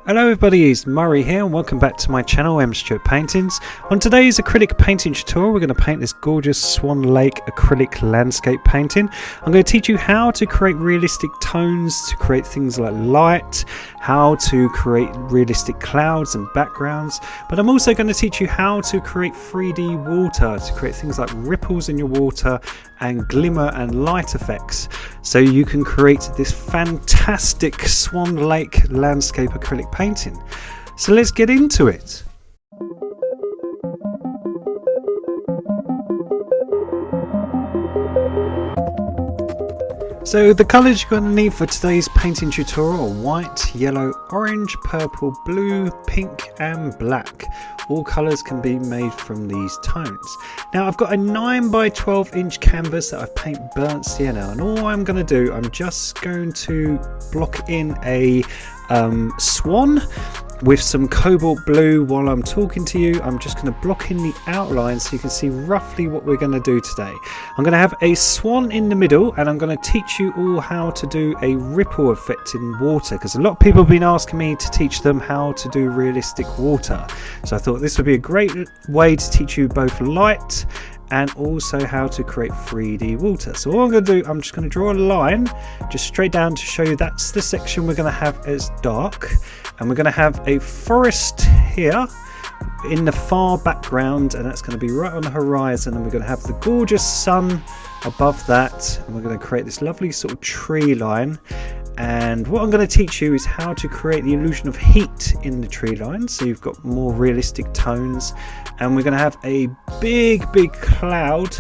Hello everybody, it's Murray here and welcome back to my channel, M Stuart Paintings. On today's acrylic painting tutorial we're going to paint this gorgeous Swan Lake acrylic landscape painting. I'm going to teach you how to create realistic tones, to create things like light, how to create realistic clouds and backgrounds, but I'm also going to teach you how to create 3D water, to create things like ripples in your water and glimmer and light effects, so you can create this fantastic Swan Lake landscape acrylic painting. So let's get into it. So the colours you're going to need for today's painting tutorial are white, yellow, orange, purple, blue, pink and black. All colours can be made from these tones. Now I've got a 9 by 12 inch canvas that I've painted burnt sienna, and all I'm going to do, I'm just going to block in a swan with some cobalt blue while I'm talking to you. I'm just going to block in the outline so you can see roughly what we're going to do today. I'm going to have a swan in the middle and I'm going to teach you all how to do a ripple effect in water, because a lot of people have been asking me to teach them how to do realistic water. So I thought this would be a great way to teach you both light and also how to create 3D water. So all I'm going to do, I'm just going to draw a line just straight down to show you that's the section we're going to have as dark, and we're going to have a forest here in the far background, and that's going to be right on the horizon, and we're going to have the gorgeous sun above that, and we're going to create this lovely sort of tree line. And what I'm going to teach you is how to create the illusion of heat in the tree line, so you've got more realistic tones. And we're going to have a big cloud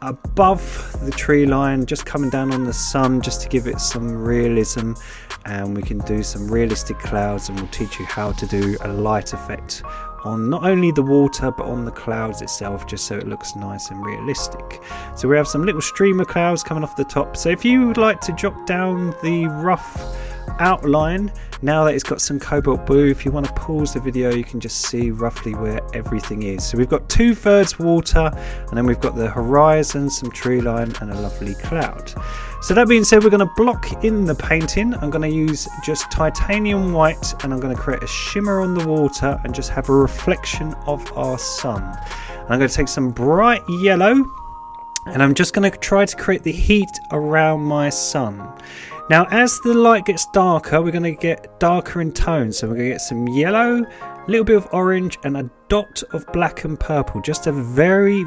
above the tree line just coming down on the sun, just to give it some realism, and we can do some realistic clouds, and we'll teach you how to do a light effect on not only the water but on the clouds itself, just so it looks nice and realistic. So we have some little streamer clouds coming off the top. So if you would like to jot down the rough outline now that it's got some cobalt blue, if you want to pause the video you can just see roughly where everything is. So we've got 2/3 water, and then we've got the horizon, some tree line and a lovely cloud. So that being said, we're going to block in the painting. I'm going to use just titanium white, and I'm going to create a shimmer on the water and just have a reflection of our sun. And I'm going to take some bright yellow, and I'm just going to try to create the heat around my sun. Now as the light gets darker, we're going to get darker in tone, so we're going to get some yellow, a little bit of orange and a dot of black and purple, just a very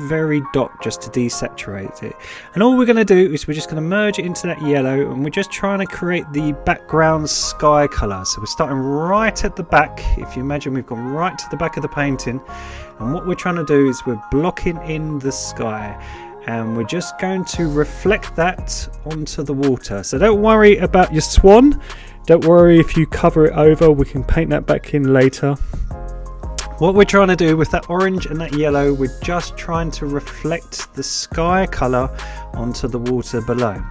dot, just to desaturate it. And all we're going to do is we're just going to merge it into that yellow, and we're just trying to create the background sky colour. So we're starting right at the back. If you imagine, we've gone right to the back of the painting, and what we're trying to do is we're blocking in the sky, and we're just going to reflect that onto the water. So don't worry about your swan, don't worry if you cover it over, we can paint that back in later. What we're trying to do with that orange and that yellow, we're just trying to reflect the sky colour onto the water below.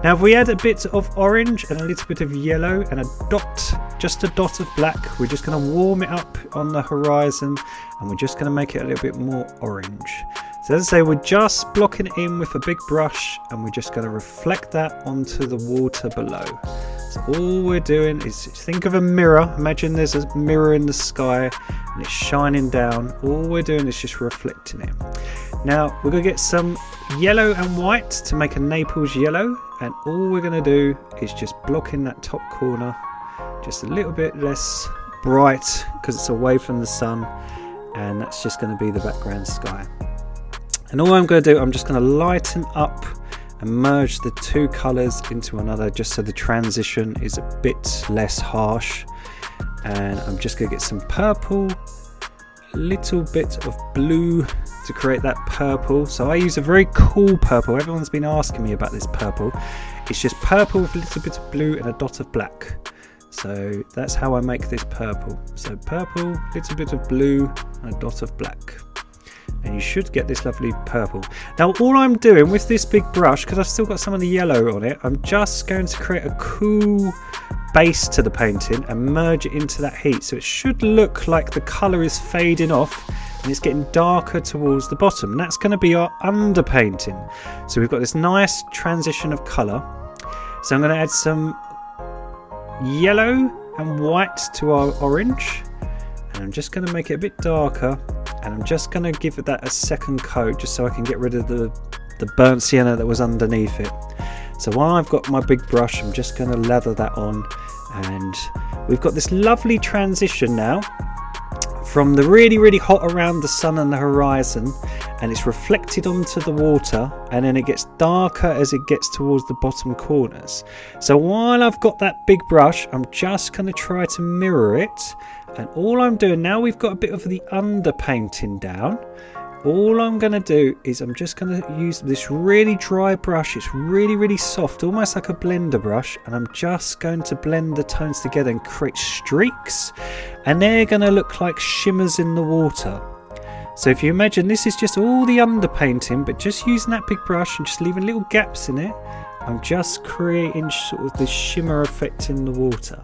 Now if we add a bit of orange and a little bit of yellow and a dot, just a dot of black, we're just going to warm it up on the horizon, and we're just going to make it a little bit more orange. So as I say, we're just blocking it in with a big brush, and we're just going to reflect that onto the water below. So all we're doing is, think of a mirror. Imagine there's a mirror in the sky and it's shining down. All we're doing is just reflecting it. Now we're going to get some yellow and white to make a Naples yellow, and all we're going to do is just block in that top corner just a little bit less bright because it's away from the sun, and that's just going to be the background sky. And all I'm going to do, I'm just going to lighten up and merge the two colours into another, just so the transition is a bit less harsh. And I'm just going to get some purple, a little bit of blue to create that purple. So I use a very cool purple. Everyone's been asking me about this purple. It's just purple with a little bit of blue and a dot of black. So that's how I make this purple. So purple, little bit of blue and a dot of black, and you should get this lovely purple. Now all I'm doing with this big brush, because I've still got some of the yellow on it, I'm just going to create a cool base to the painting and merge it into that heat, so it should look like the colour is fading off and it's getting darker towards the bottom, and that's going to be our underpainting. So we've got this nice transition of colour. So I'm going to add some yellow and white to our orange, and I'm just going to make it a bit darker, and I'm just going to give it that a second coat just so I can get rid of the burnt sienna that was underneath it. So while I've got my big brush, I'm just going to lather that on, and we've got this lovely transition now from the really hot around the sun and the horizon, and it's reflected onto the water, and then it gets darker as it gets towards the bottom corners. So while I've got that big brush, I'm just going to try to mirror it, and all I'm doing now, we've got a bit of the underpainting down. All I'm going to do is I'm just going to use this really dry brush. It's really soft, almost like a blender brush, and I'm just going to blend the tones together and create streaks, and they're going to look like shimmers in the water. So if you imagine, this is just all the underpainting, but just using that big brush and just leaving little gaps in it, I'm just creating sort of this shimmer effect in the water.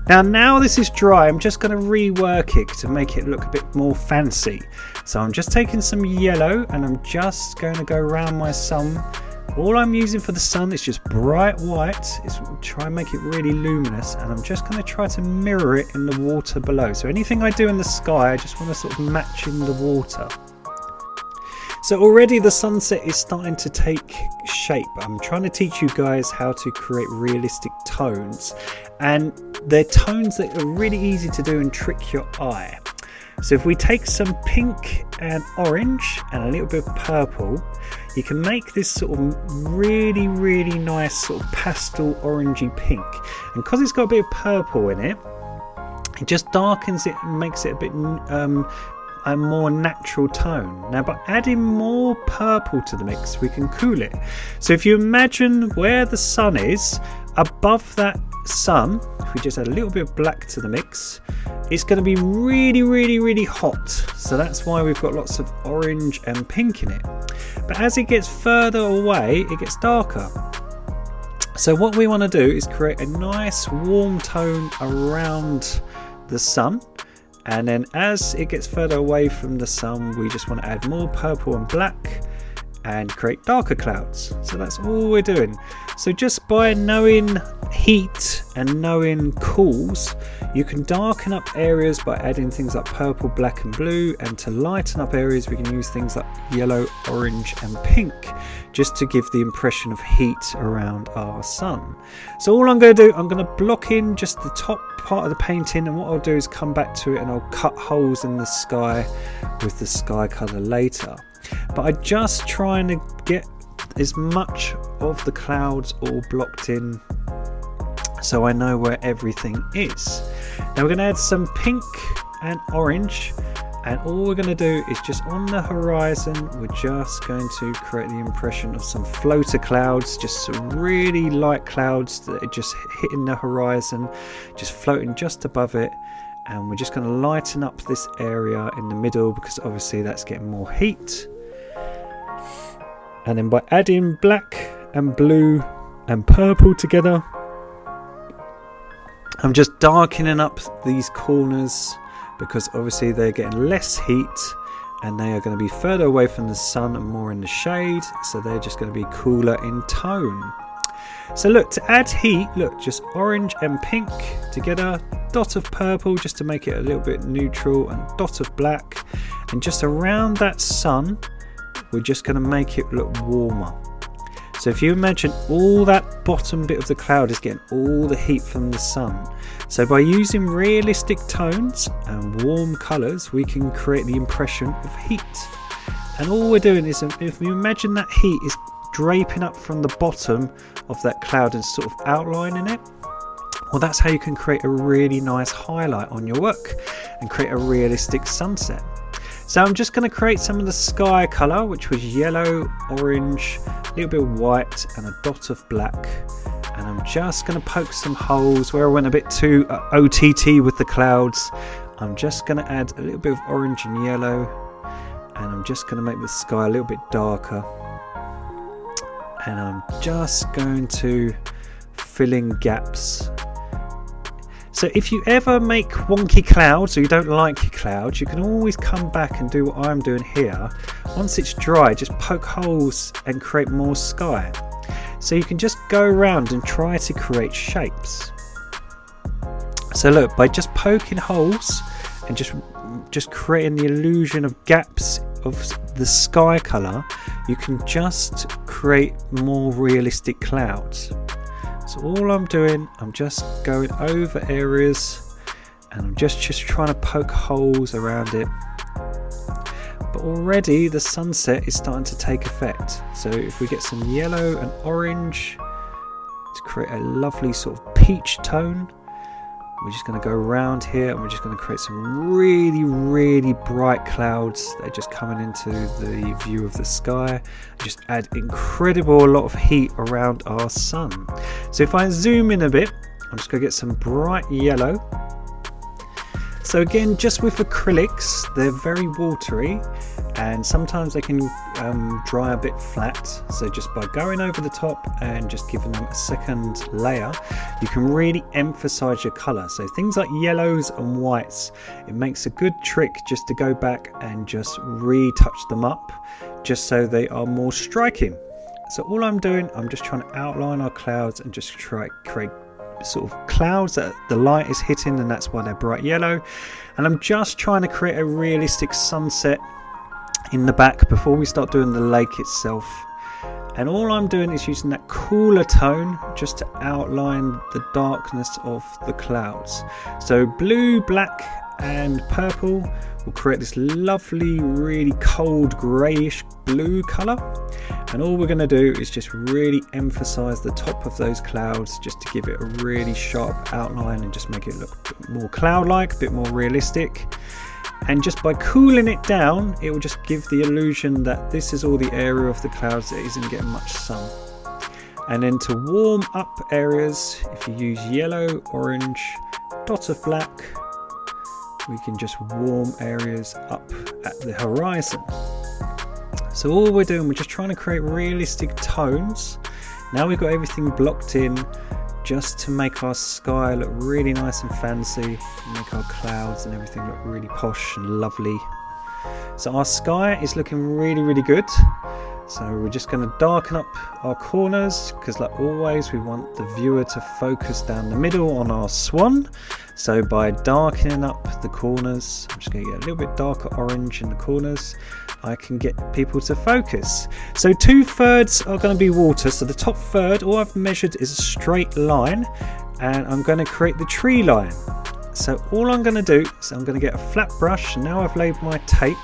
Now this is dry, I'm just going to rework it to make it look a bit more fancy. So I'm just taking some yellow, and I'm just going to go around my sun. All I'm using for the sun is just bright white. It's try and make it really luminous, and I'm just going to try to mirror it in the water below. So anything I do in the sky, I just want to sort of match in the water. So already the sunset is starting to take shape. I'm trying to teach you guys how to create realistic tones, and they're tones that are really easy to do and trick your eye. So if we take some pink and orange and a little bit of purple, you can make this sort of really nice sort of pastel orangey pink. And because it's got a bit of purple in it, it just darkens it and makes it a bit a more natural tone. Now by adding more purple to the mix, we can cool it. So if you imagine where the sun is, above that sun, if we just add a little bit of black to the mix, it's going to be really hot. So that's why we've got lots of orange and pink in it. But as it gets further away, it gets darker. So what we want to do is create a nice warm tone around the sun, and then as it gets further away from the sun, we just want to add more purple and black and create darker clouds. So that's all we're doing. So just by knowing heat and knowing cools, you can darken up areas by adding things like purple, black and blue, and to lighten up areas we can use things like yellow, orange and pink, just to give the impression of heat around our sun. So all I'm going to do, I'm going to block in just the top part of the painting, and what I'll do is come back to it and I'll cut holes in the sky with the sky colour later. But I'm just trying to get as much of the clouds all blocked in so I know where everything is. Now we're going to add some pink and orange, and all we're going to do is just on the horizon, we're just going to create the impression of some floater clouds, just some really light clouds that are just hitting the horizon, just floating just above it. And we're just going to lighten up this area in the middle, because obviously that's getting more heat. And then by adding black and blue and purple together, I'm just darkening up these corners, because obviously they're getting less heat and they are going to be further away from the sun and more in the shade, so they're just going to be cooler in tone. So look, to add heat, look, just orange and pink together, dot of purple just to make it a little bit neutral, and dot of black, and just around that sun we're just going to make it look warmer. So if you imagine, all that bottom bit of the cloud is getting all the heat from the sun. So by using realistic tones and warm colours, we can create the impression of heat. And all we're doing is, if you imagine that heat is draping up from the bottom of that cloud and sort of outlining it, well, that's how you can create a really nice highlight on your work and create a realistic sunset. So I'm just going to create some of the sky colour, which was yellow, orange, a little bit of white and a dot of black. And I'm just going to poke some holes where I went a bit too OTT with the clouds. I'm just going to add a little bit of orange and yellow, and I'm just going to make the sky a little bit darker. And I'm just going to fill in gaps. So if you ever make wonky clouds, or you don't like your clouds, you can always come back and do what I'm doing here. Once it's dry, just poke holes and create more sky. So you can just go around and try to create shapes. So look, by just poking holes and just creating the illusion of gaps of the sky colour, you can just create more realistic clouds. So all I'm doing, I'm just going over areas and I'm just trying to poke holes around it. But already the sunset is starting to take effect. So if we get some yellow and orange to create a lovely sort of peach tone, we're just going to go around here and we're just going to create some really bright clouds that are just coming into the view of the sky. Just add incredible lot of heat around our sun. So if I zoom in a bit, I'm just going to get some bright yellow. So again, just with acrylics, they're very watery and sometimes they can dry a bit flat. So just by going over the top and just giving them a second layer, you can really emphasize your color. So things like yellows and whites, it makes a good trick just to go back and just retouch them up just so they are more striking. So all I'm doing, I'm just trying to outline our clouds and just try create sort of clouds that the light is hitting, and that's why they're bright yellow. And I'm just trying to create a realistic sunset in the back before we start doing the lake itself. And all I'm doing is using that cooler tone just to outline the darkness of the clouds. So blue, black and purple will create this lovely, really cold greyish blue colour. And all we're going to do is just really emphasize the top of those clouds just to give it a really sharp outline and just make it look a bit more cloud-like, a bit more realistic. And just by cooling it down, it will just give the illusion that this is all the area of the clouds that isn't getting much sun. And then to warm up areas, if you use yellow, orange, dot of black, we can just warm areas up at the horizon. So all we're doing, we're just trying to create realistic tones. Now we've got everything blocked in just to make our sky look really nice and fancy, and make our clouds and everything look really posh and lovely. So our sky is looking really good. So we're just going to darken up our corners because, like always, we want the viewer to focus down the middle on our swan. So by darkening up the corners, I'm just going to get a little bit darker orange in the corners, I can get people to focus. So 2/3 are going to be water. So the top third, all I've measured is a straight line, and I'm going to create the tree line. So all I'm going to do is I'm going to get a flat brush. Now I've laid my tape.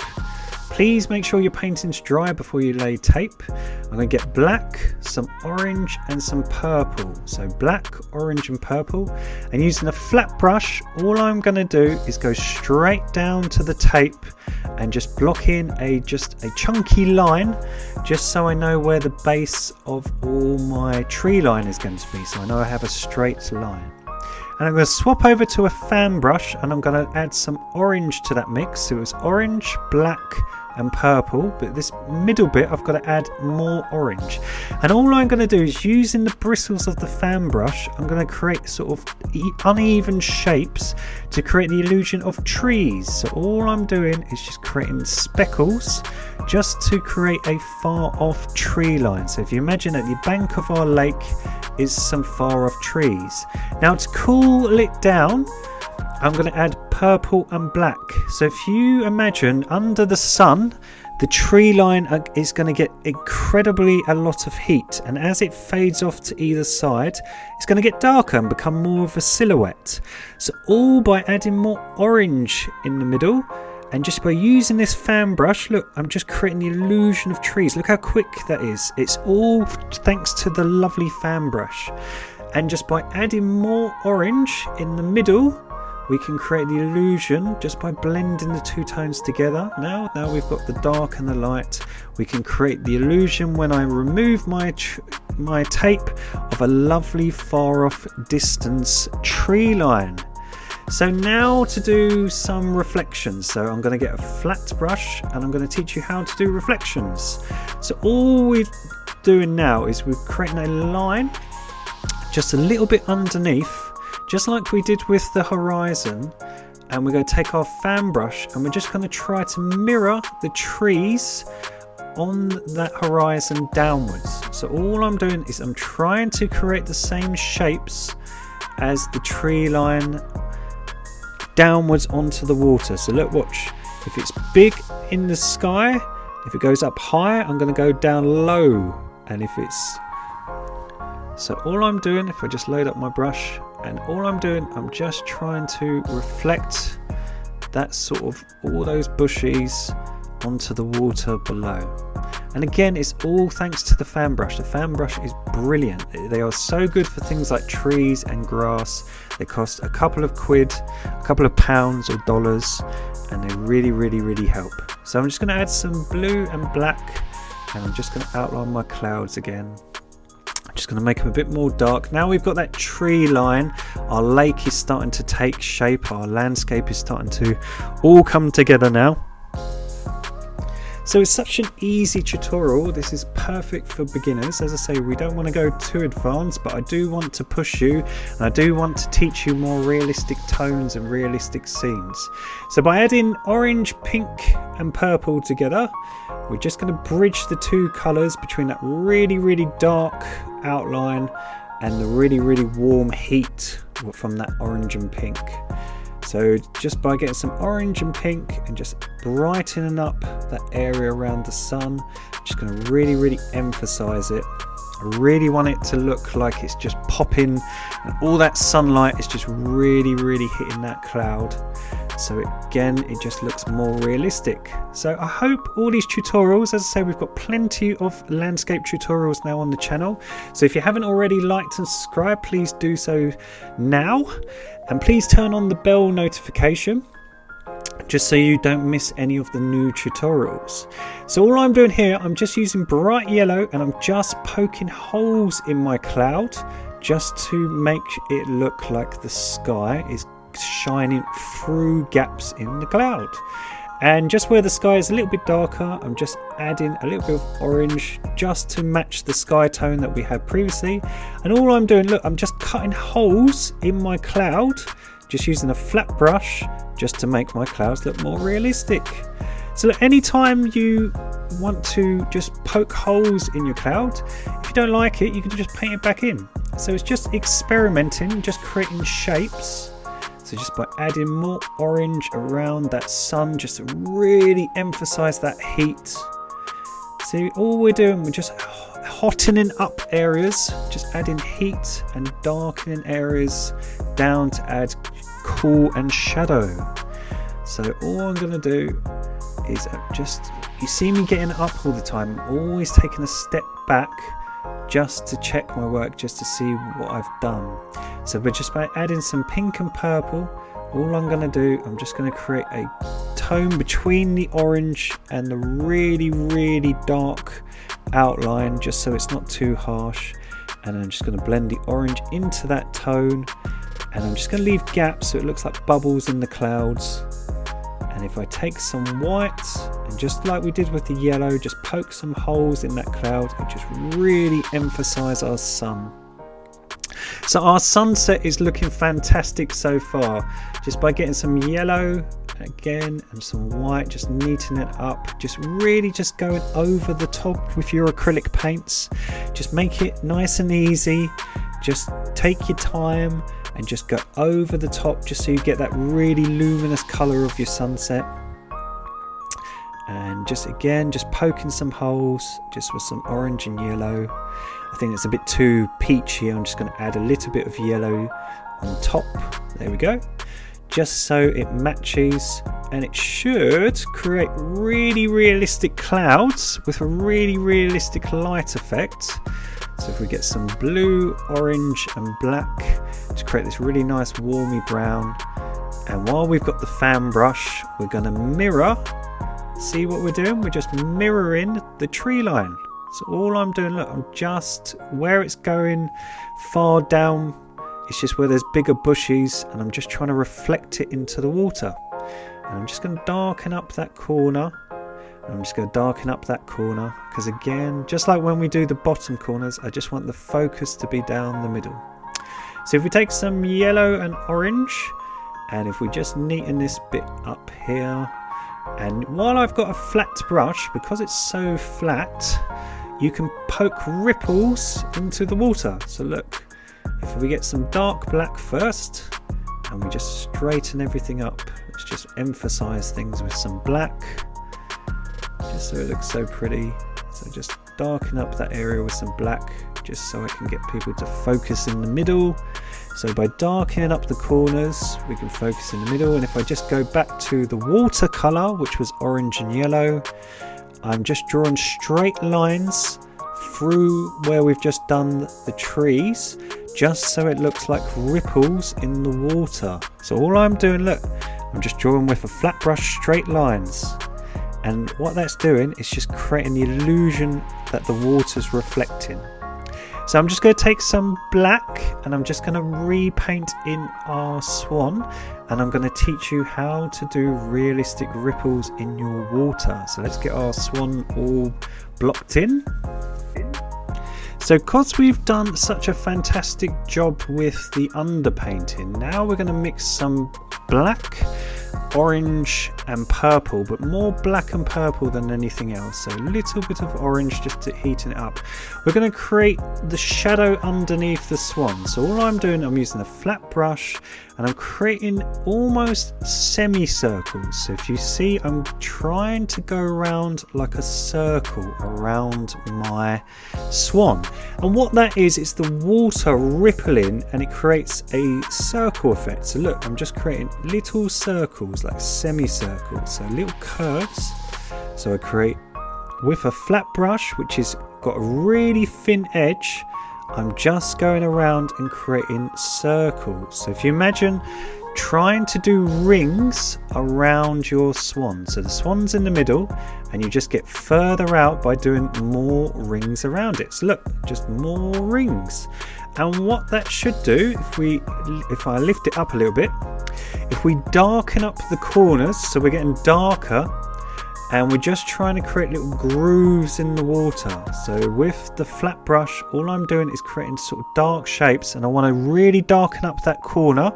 Please make sure your painting's dry before you lay tape. I'm going to get black, some orange and some purple. So black, orange and purple. And using a flat brush, all I'm going to do is go straight down to the tape and just block in just a chunky line, just so I know where the base of all my tree line is going to be. So I know I have a straight line. And I'm going to swap over to a fan brush and I'm going to add some orange to that mix. So it was orange, black and purple, but this middle bit I've got to add more orange. And all I'm going to do is, using the bristles of the fan brush, I'm going to create sort of uneven shapes to create the illusion of trees. So all I'm doing is just creating speckles just to create a far off tree line. So if you imagine at the bank of our lake is some far off trees. Now to cool it down, I'm going to add purple and black. So if you imagine under the sun, the tree line is going to get incredibly a lot of heat, and as it fades off to either side, it's going to get darker and become more of a silhouette. So all by adding more orange in the middle, and just by using this fan brush, look, I'm just creating the illusion of trees. Look how quick that is. It's all thanks to the lovely fan brush. And just by adding more orange in the middle, we can create the illusion just by blending the two tones together. Now we've got the dark and the light. We can create the illusion when I remove my tape of a lovely far off distance tree line. So now to do some reflections. So I'm going to get a flat brush and I'm going to teach you how to do reflections. So all we're doing now is we're creating a line just a little bit underneath, just like we did with the horizon, and we're going to take our fan brush and we're just going to try to mirror the trees on that horizon downwards. So all I'm doing is I'm trying to create the same shapes as the tree line downwards onto the water. So look, watch. If it's big in the sky, if it goes up high, I'm going to go down low. And if it's... So all I'm doing, if I just load up my brush, and all I'm doing, I'm just trying to reflect that sort of all those bushes onto the water below. And again, it's all thanks to the fan brush. The fan brush is brilliant. They are so good for things like trees and grass. They cost a couple of quid, a couple of pounds or dollars, and they really, really, really help. So I'm just going to add some blue and black, and I'm just going to outline my clouds again. I'm just going to make them a bit more dark. Now we've got that tree line, our lake is starting to take shape, our landscape is starting to all come together now. So it's such an easy tutorial. This is perfect for beginners. As I say, we don't want to go too advanced, but I do want to push you, and I do want to teach you more realistic tones and realistic scenes. So by adding orange, pink and purple together, we're just going to bridge the two colours between that really, really dark outline and the really, really warm heat from that orange and pink. So just by getting some orange and pink and just brightening up that area around the sun, I'm just going to really, really emphasize it. I really want it to look like it's just popping and all that sunlight is just really, really hitting that cloud. So again, it just looks more realistic. So I hope all these tutorials, as I say, we've got plenty of landscape tutorials now on the channel. So if you haven't already liked and subscribed, please do so now. And please turn on the bell notification just so you don't miss any of the new tutorials. So all I'm doing here, I'm just using bright yellow and I'm just poking holes in my cloud just to make it look like the sky is shining through gaps in the cloud. And just where the sky is a little bit darker, I'm just adding a little bit of orange just to match the sky tone that we had previously. And all I'm doing, look, I'm just cutting holes in my cloud, just using a flat brush just to make my clouds look more realistic. So look, anytime you want to just poke holes in your cloud, if you don't like it, you can just paint it back in. So it's just experimenting, just creating shapes. So just by adding more orange around that sun, just to really emphasize that heat. See, all we're doing, we're just hottening up areas, just adding heat and darkening areas down to add cool and shadow. So all I'm going to do is just, you see me getting up all the time, I'm always taking a step back just to check my work, just to see what I've done. So we're just by adding some pink and purple, all I'm going to do, I'm just going to create a tone between the orange and the really, really dark outline, just so it's not too harsh. And I'm just going to blend the orange into that tone, and I'm just going to leave gaps so it looks like bubbles in the clouds. And if I take some white and just like we did with the yellow, just poke some holes in that cloud and just really emphasize our sun. So our sunset is looking fantastic so far, just by getting some yellow again and some white, just neatening it up, just really just going over the top with your acrylic paints. Just make it nice and easy, just take your time and just go over the top just so you get that really luminous color of your sunset. And just again, just poking some holes just with some orange and yellow. I think it's a bit too peachy. I'm just going to add a little bit of yellow on top. There we go. Just so it matches, and it should create really realistic clouds with a really realistic light effect. So if we get some blue, orange and black to create this really nice warmy brown. And while we've got the fan brush, we're going to mirror. See what we're doing? We're just mirroring the tree line. So all I'm doing, look, I'm just where it's going far down, it's just where there's bigger bushes, and I'm just trying to reflect it into the water. And I'm just going to darken up that corner. And I'm just going to darken up that corner because, again, just like when we do the bottom corners, I just want the focus to be down the middle. So if we take some yellow and orange, and if we just neaten this bit up here, and while I've got a flat brush, because it's so flat, you can poke ripples into the water. So look, if we get some dark black first, and we just straighten everything up. Let's just emphasize things with some black, just so it looks so pretty. So just darken up that area with some black, just so I can get people to focus in the middle. So by darkening up the corners, we can focus in the middle. And if I just go back to the watercolor, which was orange and yellow, I'm just drawing straight lines through where we've just done the trees, just so it looks like ripples in the water. So all I'm doing, look, I'm just drawing with a flat brush straight lines. And what that's doing is just creating the illusion that the water's reflecting. So I'm just going to take some black and I'm just going to repaint in our swan, and I'm going to teach you how to do realistic ripples in your water. So let's get our swan all blocked in. So because we've done such a fantastic job with the underpainting, now we're going to mix some black, orange and purple, but more black and purple than anything else. So a little bit of orange just to heaten it up. We're going to create the shadow underneath the swan. So all I'm doing, I'm using a flat brush and I'm creating almost semicircles. So if you see, I'm trying to go around like a circle around my swan. And what that is, it's the water rippling and it creates a circle effect. So look, I'm just creating little circles, like semicircles, so little curves. So I create with a flat brush, which has got a really thin edge. I'm just going around and creating circles. So if you imagine trying to do rings around your swan, so the swan's in the middle and you just get further out by doing more rings around it. So look, just more rings. And what that should do, if I lift it up a little bit, if we darken up the corners, so we're getting darker, and we're just trying to create little grooves in the water. So with the flat brush, all I'm doing is creating sort of dark shapes, and I want to really darken up that corner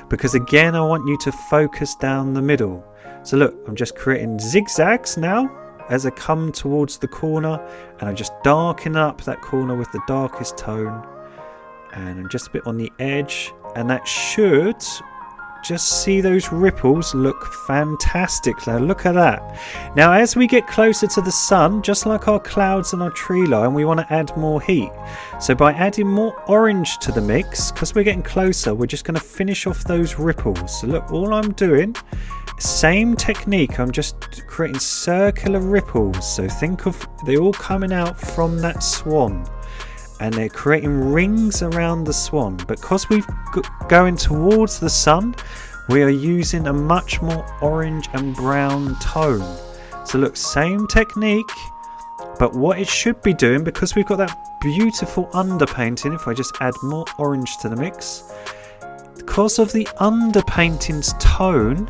because again I want you to focus down the middle. So look, I'm just creating zigzags now as I come towards the corner, and I'm just darkening up that corner with the darkest tone, and I'm just a bit on the edge, and that should just see those ripples look fantastic. Now look at that. Now as we get closer to the sun, just like our clouds and our tree line, we want to add more heat. So by adding more orange to the mix, because we're getting closer, we're just going to finish off those ripples. So look, all I'm doing, same technique, I'm just creating circular ripples. So think of, they're all coming out from that swan, and they're creating rings around the swan. But because we're going towards the sun, we are using a much more orange and brown tone. So look, same technique, but what it should be doing, because we've got that beautiful underpainting, if I just add more orange to the mix, because of the underpainting's tone,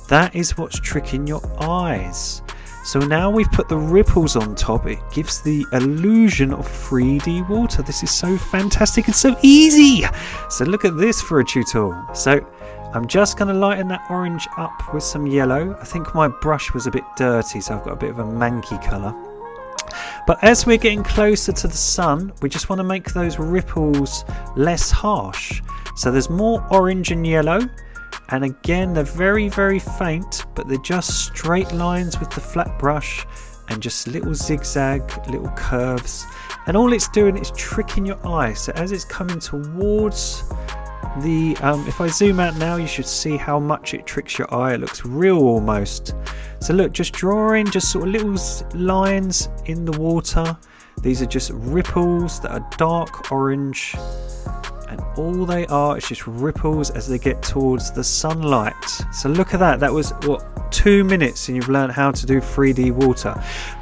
that is what's tricking your eyes. So now we've put the ripples on top, it gives the illusion of 3D water. This is so fantastic and so easy. So look at this for a tutorial. So I'm just going to lighten that orange up with some yellow. I think my brush was a bit dirty, so I've got a bit of a manky colour. But as we're getting closer to the sun, we just want to make those ripples less harsh. So there's more orange and yellow. And again, they're very, very faint, but they're just straight lines with the flat brush and just little zigzag, little curves. And all it's doing is tricking your eye. So as it's coming towards the, if I zoom out now, you should see how much it tricks your eye. It looks real almost. So look, just drawing just sort of little lines in the water. These are just ripples that are dark orange. And all they are is just ripples as they get towards the sunlight. So look at that. That was, what, 2 minutes and you've learned how to do 3D water.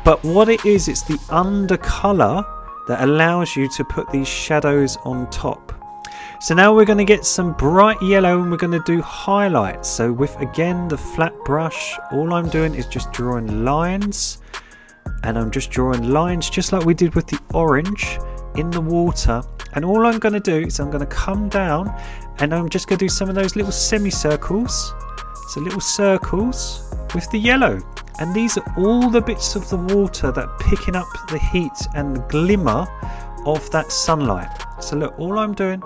But what it is, it's the undercolor that allows you to put these shadows on top. So now we're going to get some bright yellow and we're going to do highlights. So with, again, the flat brush, all I'm doing is just drawing lines. And I'm just drawing lines just like we did with the orange in the water. And all I'm going to do is I'm going to come down and I'm just going to do some of those little semicircles. So little circles with the yellow. And these are all the bits of the water that are picking up the heat and the glimmer of that sunlight. So look, all I'm doing,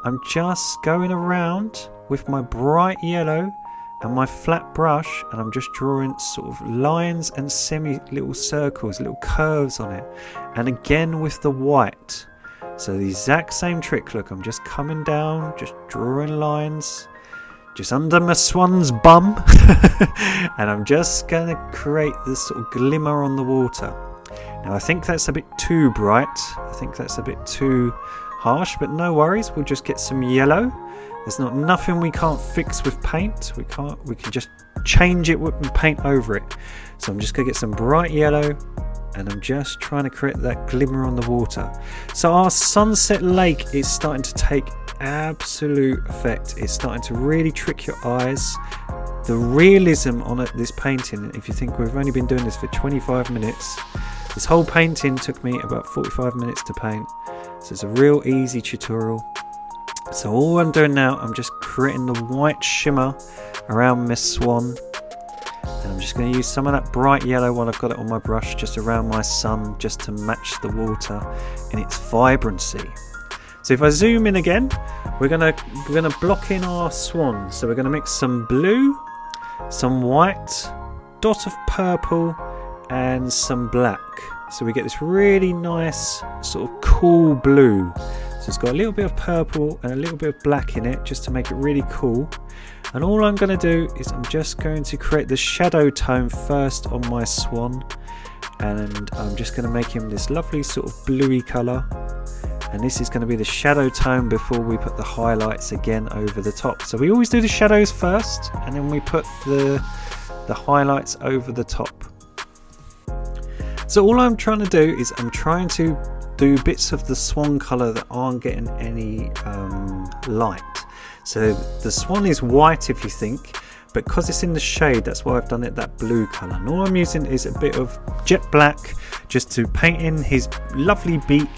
I'm just going around with my bright yellow and my flat brush, and I'm just drawing sort of lines and little circles, little curves on it. And again with the white. So the exact same trick. Look, I'm just coming down, just drawing lines just under my swan's bum. And I'm just going to create this sort of glimmer on the water. Now I think that's a bit too bright. I think that's a bit too harsh, but no worries. We'll just get some yellow. There's nothing we can't fix with paint. We can just change it and paint over it. So I'm just going to get some bright yellow, and I'm just trying to create that glimmer on the water. So our sunset lake is starting to take absolute effect. It's starting to really trick your eyes. The realism on this painting, if you think we've only been doing this for 25 minutes, this whole painting took me about 45 minutes to paint. So it's a real easy tutorial. So all I'm doing now, I'm just creating the white shimmer around Miss Swan. And I'm just going to use some of that bright yellow while I've got it on my brush, just around my sun, just to match the water in its vibrancy. So if I zoom in again, we're gonna block in our swan. So we're gonna mix some blue, some white, dot of purple, and some black. So we get this really nice sort of cool blue. So it's got a little bit of purple and a little bit of black in it, just to make it really cool. And all I'm going to do is I'm just going to create the shadow tone first on my swan, and I'm just going to make him this lovely sort of bluey colour. And this is going to be the shadow tone before we put the highlights again over the top. So we always do the shadows first, and then we put the highlights over the top. So all I'm trying to do is I'm trying to do bits of the swan colour that aren't getting any light. So the swan is white, if you think, but because it's in the shade, that's why I've done it that blue colour. And all I'm using is a bit of jet black just to paint in his lovely beak,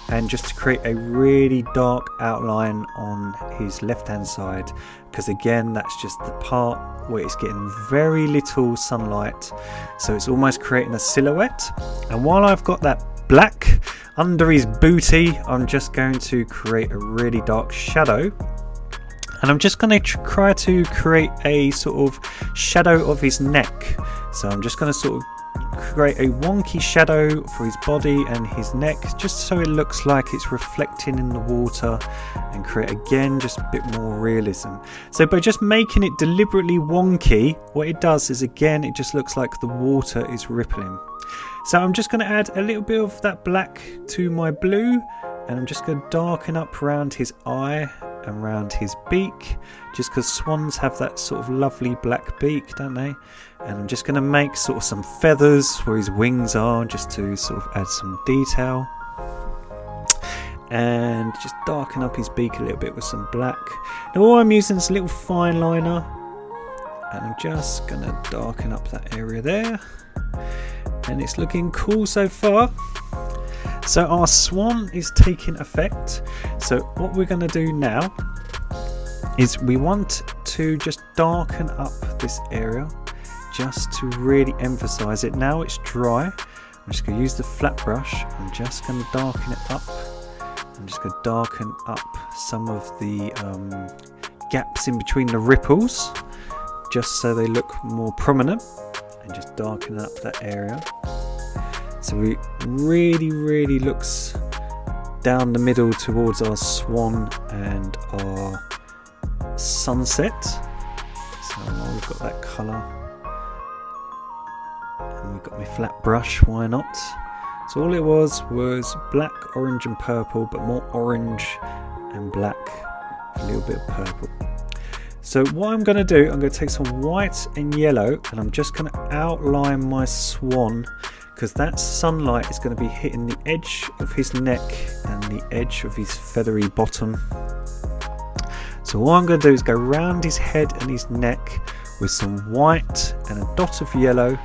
and just to create a really dark outline on his left hand side, because again that's just the part where it's getting very little sunlight, so it's almost creating a silhouette. And while I've got that black under his booty, I'm just going to create a really dark shadow, and I'm just going to try to create a sort of shadow of his neck. So I'm just going to sort of create a wonky shadow for his body and his neck, just so it looks like it's reflecting in the water, and create again just a bit more realism. So by just making it deliberately wonky, what it does is again it just looks like the water is rippling. So I'm just going to add a little bit of that black to my blue, and I'm just going to darken up around his eye and around his beak, just because swans have that sort of lovely black beak, don't they? And I'm just going to make sort of some feathers where his wings are, just to sort of add some detail, and just darken up his beak a little bit with some black. Now all I'm using is a little fine liner, and I'm just going to darken up that area there, and it's looking cool so far. So our swan is taking effect. So what we're going to do now is we want to just darken up this area, just to really emphasize it. Now it's dry, I'm just going to use the flat brush. I'm just going to darken it up. I'm just going to darken up some of the gaps in between the ripples, just so they look more prominent, and just darken up that area. So it really looks down the middle towards our swan and our sunset. So we've got that colour, and we've got my flat brush, why not? So all it was black, orange and purple, but more orange and black, a little bit of purple. So what I'm going to do, I'm going to take some white and yellow, and I'm just going to outline my swan, because that sunlight is going to be hitting the edge of his neck and the edge of his feathery bottom. So what I'm going to do is go around his head and his neck with some white and a dot of yellow,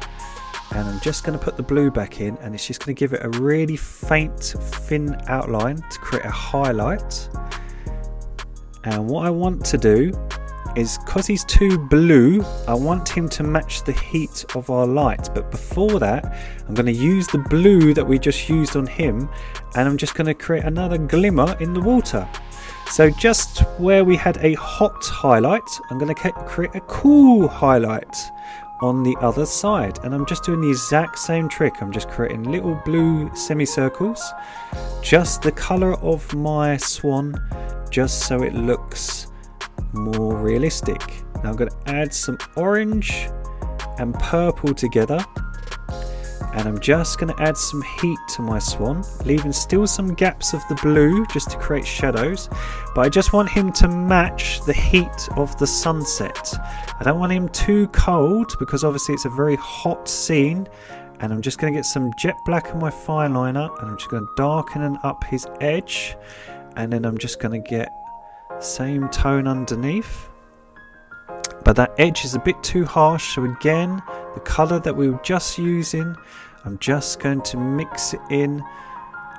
and I'm just going to put the blue back in, and it's just going to give it a really faint, thin outline to create a highlight. And what I want to do is, because he's too blue, I want him to match the heat of our light. But before that, I'm going to use the blue that we just used on him, and I'm just going to create another glimmer in the water. So just where we had a hot highlight, I'm going to create a cool highlight on the other side, and I'm just doing the exact same trick. I'm just creating little blue semicircles, just the color of my swan, just so it looks more realistic. Now I'm going to add some orange and purple together, and I'm just going to add some heat to my swan, leaving still some gaps of the blue just to create shadows, but I just want him to match the heat of the sunset. I don't want him too cold because obviously it's a very hot scene, and I'm just going to get some jet black in my fine liner, and I'm just going to darken up his edge, and then I'm just going to get same tone underneath. But that edge is a bit too harsh, so again, the colour that we were just using, I'm just going to mix it in,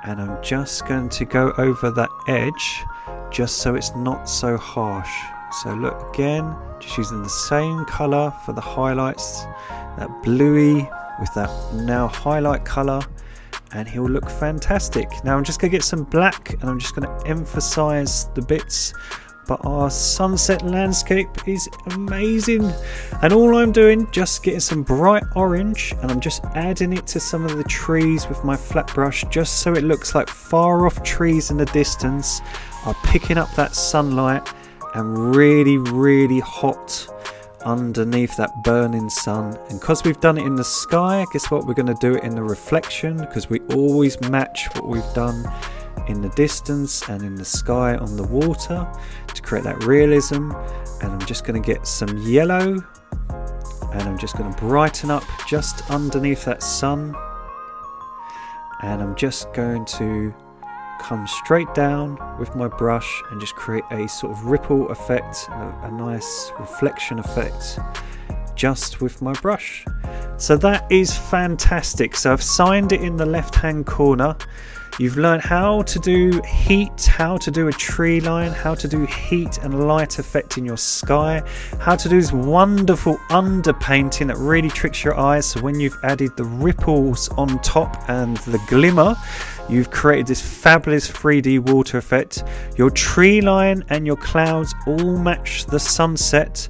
and I'm just going to go over that edge just so it's not so harsh. So look, again, just using the same colour for the highlights, that bluey with that now highlight colour, and he'll look fantastic. Now I'm just going to get some black, and I'm just going to emphasise the bits. But our sunset landscape is amazing, and all I'm doing, just getting some bright orange, and I'm just adding it to some of the trees with my flat brush, just so it looks like far off trees in the distance are picking up that sunlight, and really hot underneath that burning sun. And because we've done it in the sky, guess what, we're going to do it in the reflection, because we always match what we've done in the distance and in the sky on the water to create that realism. And I'm just going to get some yellow, and I'm just going to brighten up just underneath that sun, and I'm just going to come straight down with my brush and just create a sort of ripple effect, a nice reflection effect just with my brush. So that is fantastic. So I've signed it in the left hand corner. You've learned how to do heat, how to do a tree line, how to do heat and light effect in your sky, how to do this wonderful underpainting that really tricks your eyes. So when you've added the ripples on top and the glimmer, you've created this fabulous 3D water effect. Your tree line and your clouds all match the sunset,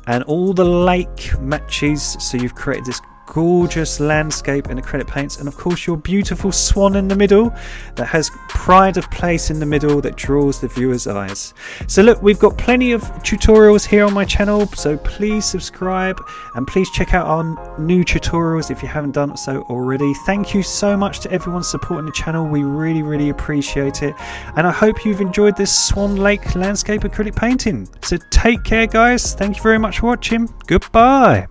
and all the lake matches, so you've created this gorgeous landscape in acrylic paints, and of course your beautiful swan in the middle that has pride of place in the middle that draws the viewer's eyes. So look, we've got plenty of tutorials here on my channel, so please subscribe and please check out our new tutorials if you haven't done so already. Thank you so much to everyone supporting the channel. We really appreciate it, and I hope you've enjoyed this Swan Lake landscape acrylic painting. So take care guys, thank you very much for watching, goodbye.